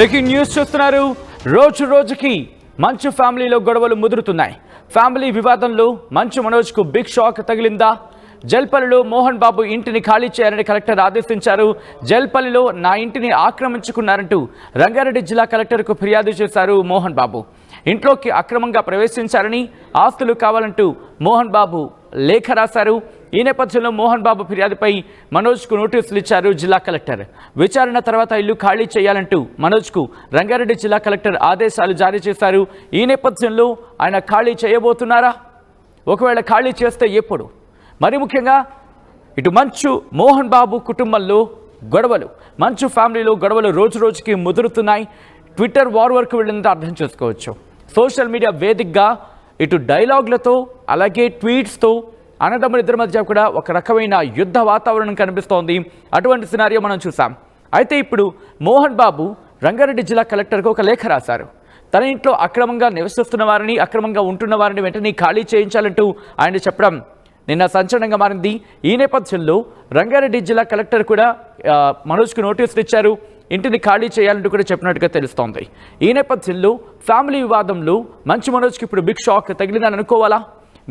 Breaking news చూస్తున్నారు. రోజు రోజుకి మంచు ఫ్యామిలీలో గొడవలు ముదురుతున్నాయి. ఫ్యామిలీ వివాదంలో మంచు మనోజ్కు బిగ్ షాక్ తగిలిందా? జల్పల్లిలో మోహన్ బాబు ఇంటిని ఖాళీ చేయాలని కలెక్టర్ ఆదేశించారు. జల్పల్లిలో నా ఇంటిని ఆక్రమించుకున్నారంటూ రంగారెడ్డి జిల్లా కలెక్టర్కు ఫిర్యాదు చేశారు మోహన్ బాబు. ఇంట్లోకి అక్రమంగా ప్రవేశించారని, ఆస్తులు కావాలంటూ మోహన్ బాబు లేఖ రాశారు. ఈ నేపథ్యంలో మోహన్ బాబు ఫిర్యాదుపై మనోజ్కు నోటీసులు ఇచ్చారు జిల్లా కలెక్టర్. విచారణ తర్వాత ఇల్లు ఖాళీ చేయాలంటూ మనోజ్కు రంగారెడ్డి జిల్లా కలెక్టర్ ఆదేశాలు జారీ చేశారు. ఈ నేపథ్యంలో ఆయన ఖాళీ చేయబోతున్నారా? ఒకవేళ ఖాళీ చేస్తే ఎప్పుడు? మరి ముఖ్యంగా ఇటు మంచు మోహన్ బాబు కుటుంబంలో గొడవలు, మంచు ఫ్యామిలీలో గొడవలు రోజు రోజుకి ముదురుతున్నాయి. ట్విట్టర్ వార్ వరకు వెళ్ళినంత అర్థం చేసుకోవచ్చు. సోషల్ మీడియా వేదికగా ఇటు డైలాగులతో అలాగే ట్వీట్స్తో అన్నదమ్ముల ఇద్దరి మధ్య కూడా ఒక రకమైన యుద్ధ వాతావరణం కనిపిస్తోంది. అటువంటి సినారియో మనం చూసాం. అయితే ఇప్పుడు మోహన్ బాబు రంగారెడ్డి జిల్లా కలెక్టర్కు ఒక లేఖ రాశారు. తన ఇంట్లో అక్రమంగా నివసిస్తున్న వారిని, అక్రమంగా ఉంటున్న వారిని వెంటనే ఖాళీ చేయించాలంటూ ఆయన చెప్పడం నిన్న సంచలనంగా మారింది. ఈ నేపథ్యంలో రంగారెడ్డి జిల్లా కలెక్టర్ కూడా మనోజ్కు నోటీసులు ఇచ్చారు. ఇంటిని ఖాళీ చేయాలంటూ కూడా చెప్పినట్టుగా తెలుస్తోంది. ఈ నేపథ్యంలో ఫ్యామిలీ వివాదంలో మంచు మనోజ్కి ఇప్పుడు బిగ్ షాక్ తగిలిందని అనుకోవాలా?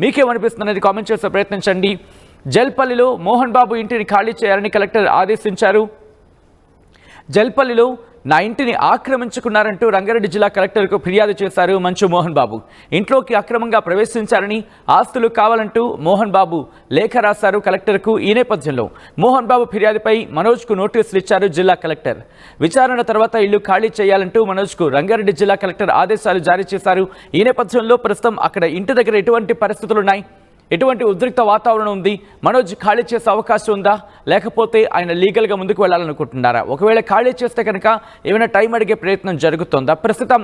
మీకేమనిపిస్తున్నది కామెంట్ చేసే ప్రయత్నించండి. జల్పల్లిలో మోహన్ బాబు ఇంటిని ఖాళీ చేయాలని కలెక్టర్ ఆదేశించారు. జల్పల్లిలో నా ఇంటిని ఆక్రమించుకున్నారంటూ రంగారెడ్డి జిల్లా కలెక్టర్కు ఫిర్యాదు చేశారు మంచు మోహన్ బాబు. ఇంట్లోకి అక్రమంగా ప్రవేశించారని, ఆస్తులు కావాలంటూ మోహన్ బాబు లేఖ రాశారు కలెక్టర్కు. ఈ నేపథ్యంలో మోహన్ బాబు ఫిర్యాదుపై మనోజ్కు నోటీసులు ఇచ్చారు జిల్లా కలెక్టర్. విచారణ తర్వాత ఇల్లు ఖాళీ చేయాలంటూ మనోజ్కు రంగారెడ్డి జిల్లా కలెక్టర్ ఆదేశాలు జారీ చేశారు. ఈ నేపథ్యంలో ప్రస్తుతం అక్కడ ఇంటి దగ్గర ఎటువంటి పరిస్థితులున్నాయి, ఎటువంటి ఉద్రిక్త వాతావరణం ఉంది? మనోజ్ ఖాళీ చేసే అవకాశం ఉందా, లేకపోతే ఆయన లీగల్గా ముందుకు వెళ్ళాలనుకుంటున్నారా? ఒకవేళ ఖాళీ చేస్తే కనుక ఏమైనా టైం అడిగే ప్రయత్నం జరుగుతుందా? ప్రస్తుతం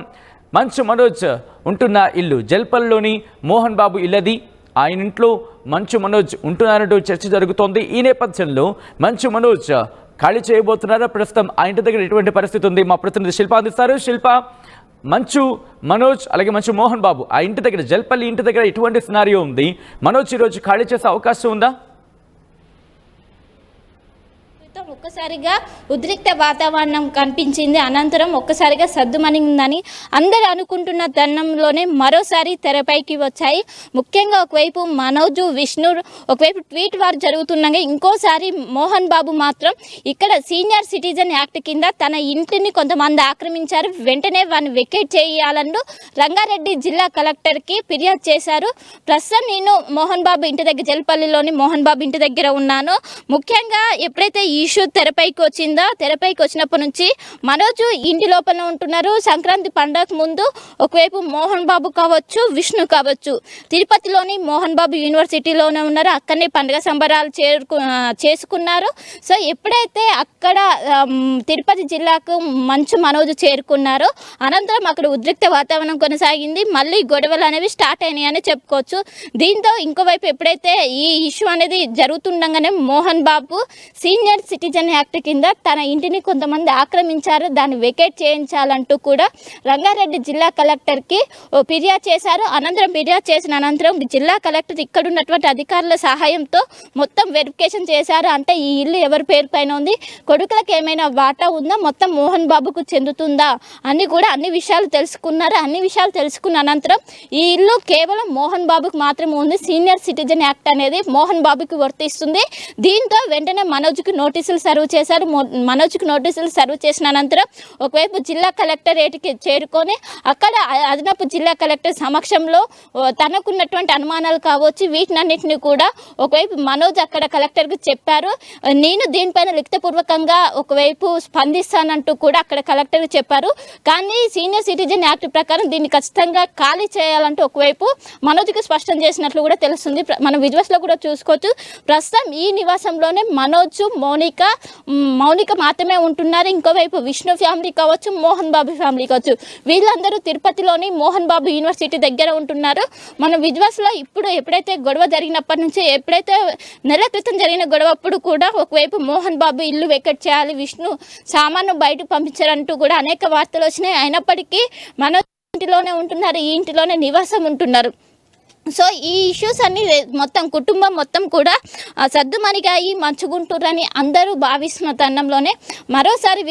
మంచు మనోజ్ ఉంటున్న ఇల్లు జల్పల్లిలోని మోహన్ బాబు ఇల్లది. ఆయన ఇంట్లో మంచు మనోజ్ ఉంటున్నారంటూ చర్చ జరుగుతోంది. ఈ నేపథ్యంలో మంచు మనోజ్ ఖాళీ చేయబోతున్నారా? ప్రస్తుతం ఆ ఇంటి దగ్గర ఎటువంటి పరిస్థితి ఉంది? మా ప్రతినిధి శిల్ప అందిస్తారు. శిల్ప, మంచు మనోజ్ అలాగే మంచు మోహన్ బాబు ఆ ఇంటి దగ్గర, జల్పల్లి ఇంటి దగ్గర ఎటువంటి సినారియో ఉంది? మనోజ్ ఈరోజు ఖాళీ చేసే అవకాశం ఉందా? ఒక్కసారిగా ఉద్రిక్త వాతావరణం కనిపించింది. అనంతరం ఒక్కసారిగా సద్దుమణిందని అందరూ అనుకుంటున్న తరుణంలోనే మరోసారి తెరపైకి వచ్చాయి. ముఖ్యంగా ఒకవైపు మనోజు, విష్ణు ఒకవైపు ట్వీట్ వారు జరుగుతుండగా, ఇంకోసారి మోహన్ బాబు మాత్రం ఇక్కడ సీనియర్ సిటిజన్ యాక్ట్ కింద తన ఇంటిని కొంతమంది ఆక్రమించారు, వెంటనే వారిని వెకేట్ చేయాలంటూ రంగారెడ్డి జిల్లా కలెక్టర్కి ఫిర్యాదు చేశారు. ప్రస్తుతం నేను మోహన్ బాబు ఇంటి దగ్గర, జల్పల్లిలోని మోహన్ బాబు ఇంటి దగ్గర ఉన్నాను. ముఖ్యంగా ఎప్పుడైతే ఈ ఇష్యూ తెరపైకి వచ్చినప్పటి నుంచి మనోజు ఇంటి లోపల ఉంటున్నారు. సంక్రాంతి పండగ ముందు ఒకవైపు మోహన్ బాబు కావచ్చు, విష్ణు కావచ్చు, తిరుపతిలోని మోహన్ బాబు యూనివర్సిటీలోనే ఉన్నారు. అక్కడనే పండుగ సంబరాలు చేసుకున్నారు. సో ఎప్పుడైతే అక్కడ తిరుపతి జిల్లాకు మంచు మనోజు చేరుకున్నారో అనంతరం అక్కడ ఉద్రిక్త వాతావరణం కొనసాగింది. మళ్ళీ గొడవలు అనేవి స్టార్ట్ అయినాయని చెప్పుకోవచ్చు. దీంతో ఇంకోవైపు ఎప్పుడైతే ఈ ఇష్యూ అనేది జరుగుతుండగానే Mohan Babu senior citizen act కింద తన ఇంటిని కొంతమంది ఆక్రమించారు, దాన్ని వెకేట్ చేయించాలంటూ కూడా రంగారెడ్డి జిల్లా కలెక్టర్కి ఫిర్యాదు చేశారు. ఫిర్యాదు చేసిన అనంతరం జిల్లా కలెక్టర్ ఇక్కడ ఉన్నటువంటి అధికారుల సహాయంతో మొత్తం వెరిఫికేషన్ చేశారు. అంటే ఈ ఇల్లు ఎవరి పేరు పైన ఉంది, కొడుకులకు ఏమైనా వాటా ఉందా, మొత్తం మోహన్ బాబుకు చెందుతుందా అని కూడా అన్ని విషయాలు తెలుసుకున్నారు. అన్ని విషయాలు తెలుసుకున్న అనంతరం ఈ ఇల్లు కేవలం మోహన్ బాబుకు మాత్రమే ఉంది. సీనియర్ సిటిజన్ యాక్ట్ అనేది మోహన్ బాబుకి వర్తిస్తుంది. దీంతో వెంటనే మనోజ్కి నోటీసులు సర్వ్ చేశారు. మనోజ్కి నోటీసులు సర్వ్ చేసిన అనంతరం ఒకవైపు జిల్లా కలెక్టరేట్కి చేరుకొని అక్కడ అదనపు జిల్లా కలెక్టర్ సమక్షంలో తనకున్నటువంటి అనుమానాలు కావచ్చు, వీటినన్నింటినీ కూడా ఒకవైపు మనోజ్ అక్కడ కలెక్టర్కి చెప్పారు. నేను దీనిపైన లిఖితపూర్వకంగా ఒకవైపు స్పందిస్తానంటూ కూడా అక్కడ కలెక్టర్కి చెప్పారు. కానీ సీనియర్ సిటిజన్ యాక్ట్ ప్రకారం దీన్ని ఖచ్చితంగా ఖాళీ చేయాలంటూ ఒకవైపు మనోజ్కి స్పష్టం చేసినట్లు కూడా తెలుస్తుంది. మనం విజువల్స్లో కూడా చూసుకోవచ్చు. ప్రస్తుతం ఈ నివాసంలోనే మనోజ్, మౌనిక మాత్రమే ఉంటున్నారు. ఇంకోవైపు విష్ణు ఫ్యామిలీ కావచ్చు, మోహన్ బాబు ఫ్యామిలీ కావచ్చు, వీళ్ళందరూ తిరుపతిలోని మోహన్ బాబు యూనివర్సిటీ దగ్గర ఉంటున్నారు. మన విజువల్స్లో ఇప్పుడు ఎప్పుడైతే గొడవ జరిగినప్పటి నుంచి, ఎప్పుడైతే నెల క్రితం జరిగిన గొడవ అప్పుడు కూడా ఒకవైపు మోహన్ బాబు ఇల్లు వెకేట్ చేయాలి, విష్ణు సామాను బయటకు పంపించారంటూ కూడా అనేక వార్తలు వచ్చినాయి. అయినప్పటికీ మన ఇంటిలోనే ఉంటున్నారు, ఈ ఇంటిలోనే నివాసం ఉంటున్నారు. సో ఈ ఇష్యూస్ అన్ని మొత్తం కుటుంబం మొత్తం కూడా సద్దుమణిగా ఈ మంచుగుంటూరని అందరూ భావిస్తున్న తరుణంలోనే మరోసారి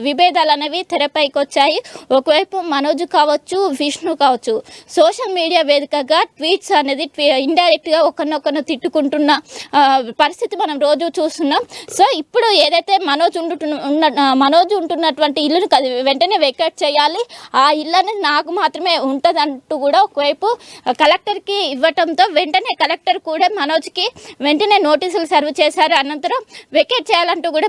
విభేదాలు అనేవి తెరపైకి వచ్చాయి. ఒకవైపు మనోజ్ కావచ్చు, విష్ణు కావచ్చు, సోషల్ మీడియా వేదికగా ట్వీట్స్ అనేది ఇండైరెక్ట్గా ఒకరినొకరు తిట్టుకుంటున్న పరిస్థితి మనం రోజు చూస్తున్నాం. సో ఇప్పుడు ఏదైతే మనోజ్ ఉంటున్నటువంటి ఇల్లును వెంటనే వెకేట్ చేయాలి, ఆ ఇల్లు అనేది నాకు మాత్రమే ఉంటుంది అంటూ కూడా ఒకవైపు కలెక్టర్కి ఇవ్వటంతో వెంటనే కలెక్టర్ కూడా మనోజ్కి వెంటనే నోటీసులు సర్వ్ చేశారు. అనంతరం వెకేట్ చేయాలంటూ కూడా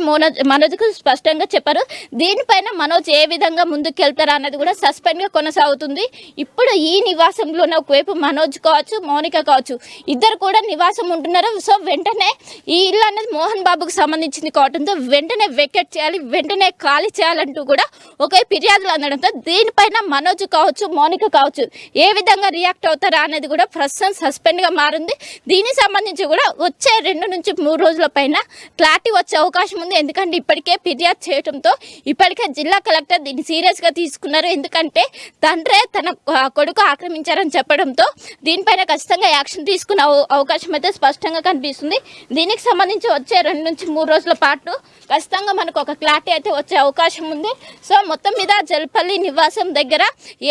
మనోజ్కు స్పష్టంగా చెప్పారు. దీనిపైన మనోజ్ ఏ విధంగా ముందుకెళ్తారా అన్నది కూడా సస్పెండ్గా కొనసాగుతుంది. ఇప్పుడు ఈ నివాసంలోనే ఒకవైపు మనోజ్ కావచ్చు, మౌనిక కావచ్చు, ఇద్దరు కూడా నివాసం ఉంటున్నారు. సో వెంటనే ఈ ఇల్లు అనేది మోహన్ బాబుకు సంబంధించింది కావడంతో వెంటనే వెకేట్ చేయాలి, వెంటనే ఖాళీ చేయాలంటూ కూడా ఒకే ఫిర్యాదులు అందడంతో దీనిపైన మనోజ్ కావచ్చు, మౌనిక కావచ్చు ఏ విధంగా రియాక్ట్ అవుతారా అనేది కూడా ప్రస్తుతం సస్పెండ్గా మారింది. దీనికి సంబంధించి కూడా వచ్చే 2 నుంచి 3 రోజుల పైన క్లారిటీ వచ్చే అవకాశం ఉంది. ఎందుకంటే ఇప్పటికే ఫిర్యాదు చేయడంతో ఇప్పటికే జిల్లా కలెక్టర్ దీన్ని సీరియస్గా తీసుకున్నారు. ఎందుకంటే తండ్రే తన కొడుకు ఆక్రమించారని చెప్పడంతో దీనిపైన ఖచ్చితంగా యాక్షన్ తీసుకునే అవకాశం అయితే స్పష్టంగా కనిపిస్తుంది. దీనికి సంబంధించి వచ్చే 2 నుంచి 3 రోజుల పాటు ఖచ్చితంగా మనకు ఒక క్లారిటీ అయితే వచ్చే అవకాశం ఉంది. సో మొత్తం మీద జల్పల్లి నివాసం దగ్గర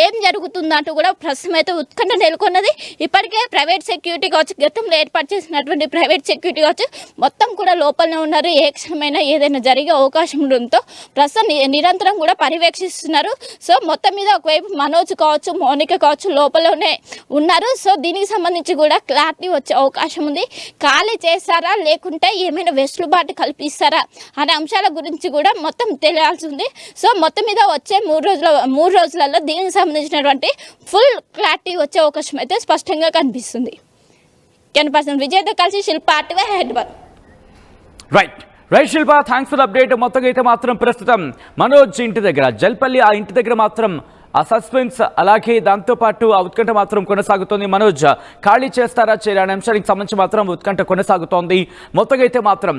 ఏం జరుగుతుందంటూ కూడా ప్రస్తుతం అయితే ఉత్కంఠ నెలకొన్నది. ఇప్పటికే ప్రైవేట్ సెక్యూరిటీ కావచ్చు, గతంలో ఏర్పాటు చేసినటువంటి ప్రైవేట్ సెక్యూరిటీ కావచ్చు మొత్తం కూడా లోపలనే ఉన్నారు. ఏ క్షణమైనా ఏదైనా జరిగే అవకాశం ఉండడంతో ప్రస్తుతం నిరంతరం కూడా పర్యవేక్షిస్తున్నారు. సో మొత్తం మీద ఒకవైపు మనోజ్ కావచ్చు, మౌనిక కావచ్చు లోపలనే ఉన్నారు. సో దీనికి సంబంధించి కూడా క్లారిటీ వచ్చే అవకాశం ఉంది. ఖాళీ చేస్తారా లేకుంటే ఏమైనా వెసులుబాటు కల్పిస్తారా అనే అంశాల గురించి కూడా మొత్తం తెలియాల్సి ఉంది. సో మొత్తం మీద వచ్చే 3 రోజులలో దీనికి సంబంధించినటువంటి ఫుల్ క్లారిటీ వచ్చే అవకాశం అయితే స్పష్టంగా కనిపిస్తుంది. 10% విజయ్తో కలిసి Shilpa RTV Hyderabad. Right Shilpa, thanks for update. మొత్తంగా అయితే మాత్రం ప్రస్తుతం మనోజ్ ఇంటి దగ్గర జల్పల్లి ఆ ఇంటి దగ్గర మాత్రం ఆ సస్పెన్స్ అలాగే దాంతోపాటు ఆ ఉత్కంఠ మాత్రం కొనసాగుతోంది. మనోజ్ ఖాళీ చేస్తారా చేయరా అనే అంశానికి సంబంధించి మాత్రం ఉత్కంఠ కొనసాగుతోంది. మొత్తంగా అయితే మాత్రం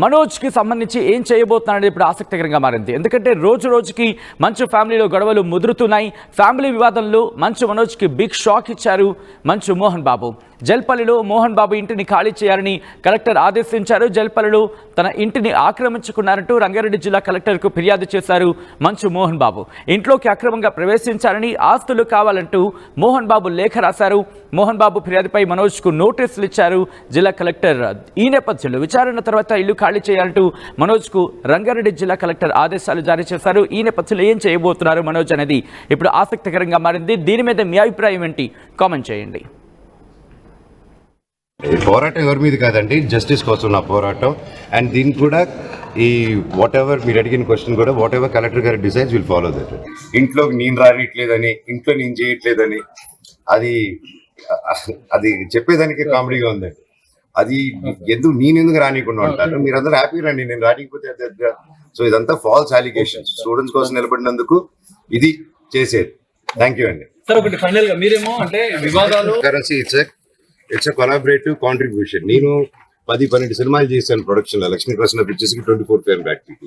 మనోజ్కి సంబంధించి ఏం చేయబోతున్నారనేది ఇప్పుడు ఆసక్తికరంగా మారింది. ఎందుకంటే రోజుకి మంచు ఫ్యామిలీలో గొడవలు ముదురుతున్నాయి. ఫ్యామిలీ వివాదంలో మనోజ్కి బిగ్ షాక్ ఇచ్చారు మోహన్ బాబు. జల్పల్లిలో మోహన్ బాబు ఇంటిని ఖాళీ చేయాలని కలెక్టర్ ఆదేశించారు. జల్పల్లిలో తన ఇంటిని ఆక్రమించుకున్నారంటూ రంగారెడ్డి జిల్లా కలెక్టర్కు ఫిర్యాదు చేశారు మోహన్ బాబు. ఇంట్లోకి అక్రమంగా ప్రవేశించారని, ఆస్తులు కావాలంటూ మోహన్ బాబు లేఖ రాశారు. మోహన్ బాబు ఫిర్యాదుపై మనోజ్కు నోటీసులు ఇచ్చారు జిల్లా కలెక్టర్. ఈ నేపథ్యంలో విచారణ తర్వాత ఇల్లు ఖాళీ చేయాలంటూ మనోజ్కు రంగారెడ్డి జిల్లా కలెక్టర్ ఆదేశాలు జారీ చేశారు. ఈ నేపథ్యంలో ఏం చేయబోతున్నారు మనోజ్ అనేది ఇప్పుడు ఆసక్తికరంగా మారింది. దీని మీద మీ అభిప్రాయం ఏంటి? కామెంట్ చేయండి. పోరాటం ఎవరి మీద కాదండి, జస్టిస్ కోసం నా పోరాటం. అండ్ దీనికి కూడా ఈ వాట్ ఎవర్ మీరు అడిగిన క్వశ్చన్ కూడా వాట్ ఎవర్ కలెక్టర్ గారి డిసైడ్స్ విల్ ఫాలో దట్. ఇంట్లోకి నేను రానిట్లేదని, ఇంట్లో నేను చేయట్లేదని అది చెప్పేదానికి కామెడీగా ఉందండి. అది నేనెందుకు రానికుండా ఉంటాను, మీరందరూ హ్యాపీ రండి, నేను రానికపోతే. సో ఇదంతా ఫాల్స్ అలిగేషన్స్. స్టూడెంట్స్ కోసం నిలబడినందుకు ఇది చేసేది. థ్యాంక్ యూ అండి. సార్ ఒకటి ఫైనల్ గా మీరేమో అంటే వివాదాలు ఇట్స్ కొలాబరేటివ్ కాంట్రిబ్యూషన్. నేను 10-12 సినిమాలు చేశాను ప్రొడక్షన్ లో, లక్ష్మీ ప్రసన్న పిక్చర్స్ కి 24 ఫిల్మ్ ఫ్యాక్టరీకి.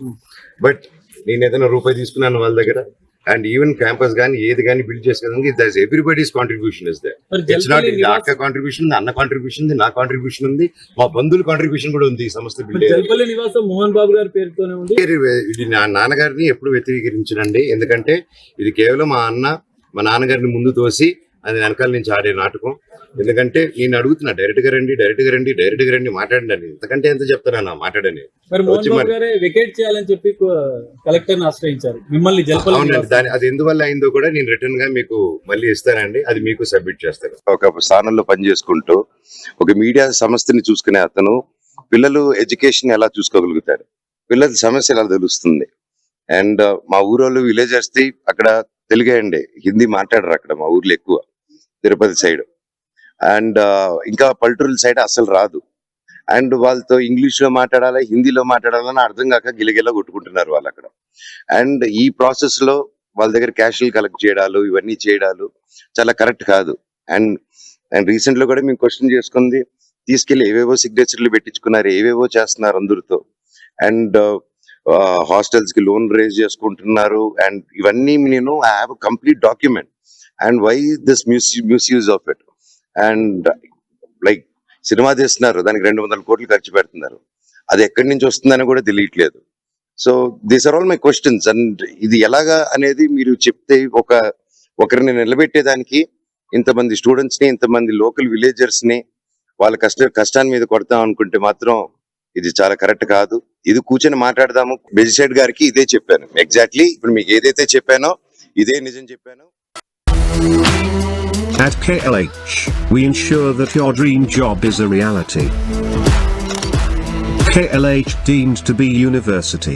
బట్ నేను ఏదైనా రూపాయి తీసుకున్నాను వాళ్ళ దగ్గర. అండ్ ఈవెన్ క్యాంపస్ కానీ ఏది కానీ బిల్డ్ చేసుకోవడానికి there is everybody's contribution is there. It's not అక్క కాంట్రిబ్యూషన్ ఉంది, అన్న కాంట్రిబ్యూషన్ ఉంది, నా కాంట్రిబ్యూషన్ ఉంది, మా బంధువుల కాంట్రిబ్యూషన్ కూడా ఉంది. ఈ సంస్థ జల్పల్లి నివాసం మోహన్ బాబు గారి పేరుతోనే ఉంది. ఇది నా నాన్నగారిని ఎప్పుడు వ్యతిరేకించనండి. ఎందుకంటే ఇది కేవలం మా నాన్నగారిని ముందు తోసి అది వెనకాల నుంచి ఆడే నాటకం. ఎందుకంటే నేను అడుగుతున్నా డైరెక్ట్ గా రండి మాట్లాడండి. ఇంతకంటే ఎంత చెప్తానన్నా మాట్లాడని. వెకేట్ చేయాలని చెప్పి కలెక్టర్ ఆశ్రయించారు మిమ్మల్ని. అది ఎందువల్ల అయిందో కూడా నేను రిటర్న్ గా మీకు మళ్ళీ ఇస్తానండి. అది మీకు సబ్మిట్ చేస్తాను. ఒక స్థానంలో పనిచేసుకుంటూ ఒక మీడియా సంస్థని చూసుకునే అతను పిల్లలు ఎడ్యుకేషన్ ఎలా చూసుకోగలుగుతారు, పిల్లల సమస్య ఎలా తెలుస్తుంది. అండ్ మా ఊరోళ్ళు విలేజర్స్ ది అక్కడ తెలుగే అండి, హిందీ మాట్లాడరు అక్కడ మా ఊర్లో ఎక్కువ, తిరుపతి సైడ్. అండ్ ఇంకా పల్లెటూరుల సైడ్ అసలు రాదు. అండ్ వాళ్ళతో ఇంగ్లీష్ లో మాట్లాడాలి, హిందీలో మాట్లాడాలని అర్థం కాక గిలగిలా కొట్టుకుంటున్నారు వాళ్ళు అక్కడ. అండ్ ఈ ప్రాసెస్ లో వాళ్ళ దగ్గర క్యాషువల్ కలెక్ట్ చేయడాలు ఇవన్నీ చేయడాలు చాలా కరెక్ట్ కాదు. అండ్ రీసెంట్ లో కూడా మేము క్వశ్చన్ చేసుకుంది, తీసుకెళ్లి ఏవేవో సిగ్నేచర్లు పెట్టించుకున్నారు, ఏవేవో చేస్తున్నారు అందరితో. అండ్ హాస్టల్స్ కి లోన్ రేజ్ చేసుకుంటున్నారు. అండ్ ఇవన్నీ నేను I have complete document. And why this misuse of it. And like cinema తీస్తున్నారు, దానికి 200 కోట్లు ఖర్చు పెడుతున్నారు, అది ఎక్కడి నుంచి వస్తుందని కూడా తెలియట్లేదు. So these are all my questions. And ఇది ఎలాగా అనేది మీరు చెప్తే ఒకరిని నిలబెట్టేదానికి ఇంతమంది స్టూడెంట్స్ ని, ఇంతమంది లోకల్ విలేజర్స్ ని వాళ్ళ కష్టాన్ని మీద కొడతాం అనుకుంటే మాత్రం ఇది చాలా కరెక్ట్ కాదు. ఇది కూర్చొని మాట్లాడదాము. బెజిసైడ్ గారికి ఇదే చెప్పాను, ఎగ్జాక్ట్లీ ఇప్పుడు మీకు ఏదైతే చెప్పానో ఇదే నిజం చెప్పాను. At KLH, we ensure that your dream job is a reality. KLH deemed to be university.